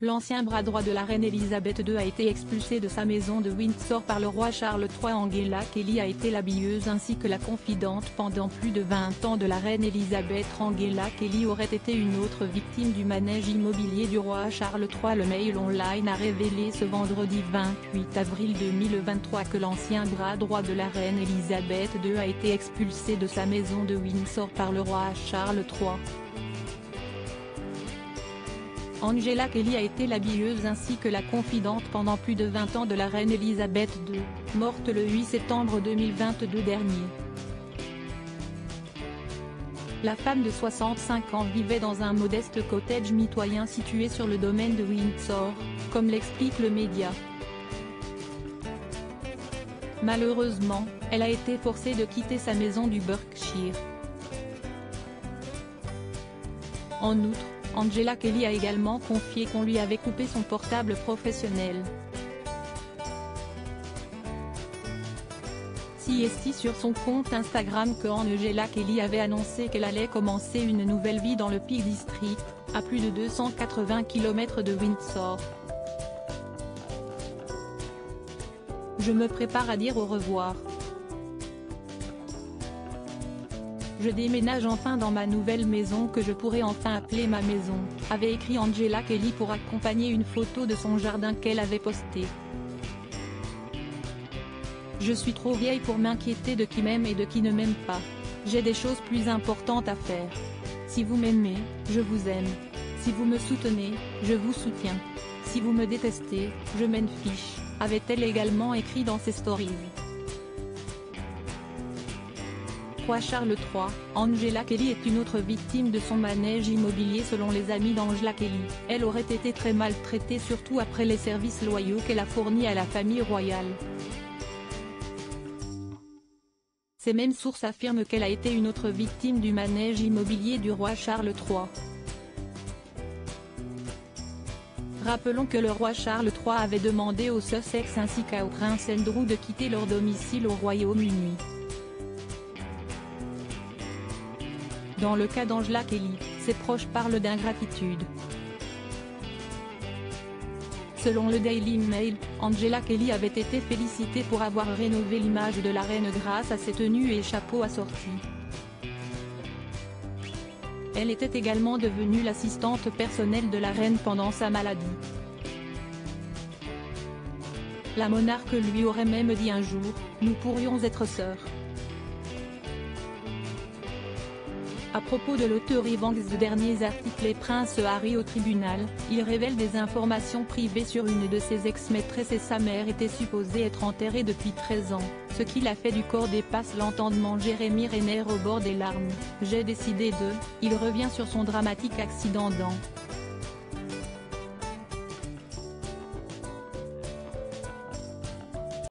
L'ancien bras droit de la reine Elisabeth II a été expulsé de sa maison de Windsor par le roi Charles III. Angela Kelly a été l'habilleuse ainsi que la confidente pendant plus de 20 ans de la reine Elisabeth. Angela Kelly aurait été une autre victime du manège immobilier du roi Charles III. Le Mail Online a révélé ce vendredi 28 avril 2023 que l'ancien bras droit de la reine Elisabeth II a été expulsé de sa maison de Windsor par le roi Charles III. Angela Kelly a été l'habilleuse ainsi que la confidente pendant plus de 20 ans de la reine Elisabeth II, morte le 8 septembre 2022 dernier. La femme de 65 ans vivait dans un modeste cottage mitoyen situé sur le domaine de Windsor, comme l'explique le média. Malheureusement, elle a été forcée de quitter sa maison du Berkshire. En outre, Angela Kelly a également confié qu'on lui avait coupé son portable professionnel. C'est sur son compte Instagram que Angela Kelly avait annoncé qu'elle allait commencer une nouvelle vie dans le Peak District, à plus de 280 km de Windsor. Je me prépare à dire au revoir. Je déménage enfin dans ma nouvelle maison que je pourrai enfin appeler ma maison, avait écrit Angela Kelly pour accompagner une photo de son jardin qu'elle avait postée. Je suis trop vieille pour m'inquiéter de qui m'aime et de qui ne m'aime pas. J'ai des choses plus importantes à faire. Si vous m'aimez, je vous aime. Si vous me soutenez, je vous soutiens. Si vous me détestez, je m'en fiche, avait-elle également écrit dans ses stories. Roi Charles III, Angela Kelly est une autre victime de son manège immobilier selon les amis d'Angela Kelly. Elle aurait été très maltraitée surtout après les services loyaux qu'elle a fournis à la famille royale. Ces mêmes sources affirment qu'elle a été une autre victime du manège immobilier du roi Charles III. Rappelons que le roi Charles III avait demandé aux Sussex ainsi qu'au prince Andrew de quitter leur domicile au Royaume-Uni. Dans le cas d'Angela Kelly, ses proches parlent d'ingratitude. Selon le Daily Mail, Angela Kelly avait été félicitée pour avoir rénové l'image de la reine grâce à ses tenues et chapeaux assortis. Elle était également devenue l'assistante personnelle de la reine pendant sa maladie. La monarque lui aurait même dit un jour « Nous pourrions être sœurs ». À propos de l'auteur Evans de derniers articles et Prince Harry au tribunal, il révèle des informations privées sur une de ses ex-maîtresses et sa mère était supposée être enterrée depuis 13 ans, ce qui l'a fait du corps dépasse l'entendement. Jeremy Renner au bord des larmes. J'ai décidé de, il revient sur son dramatique accident dans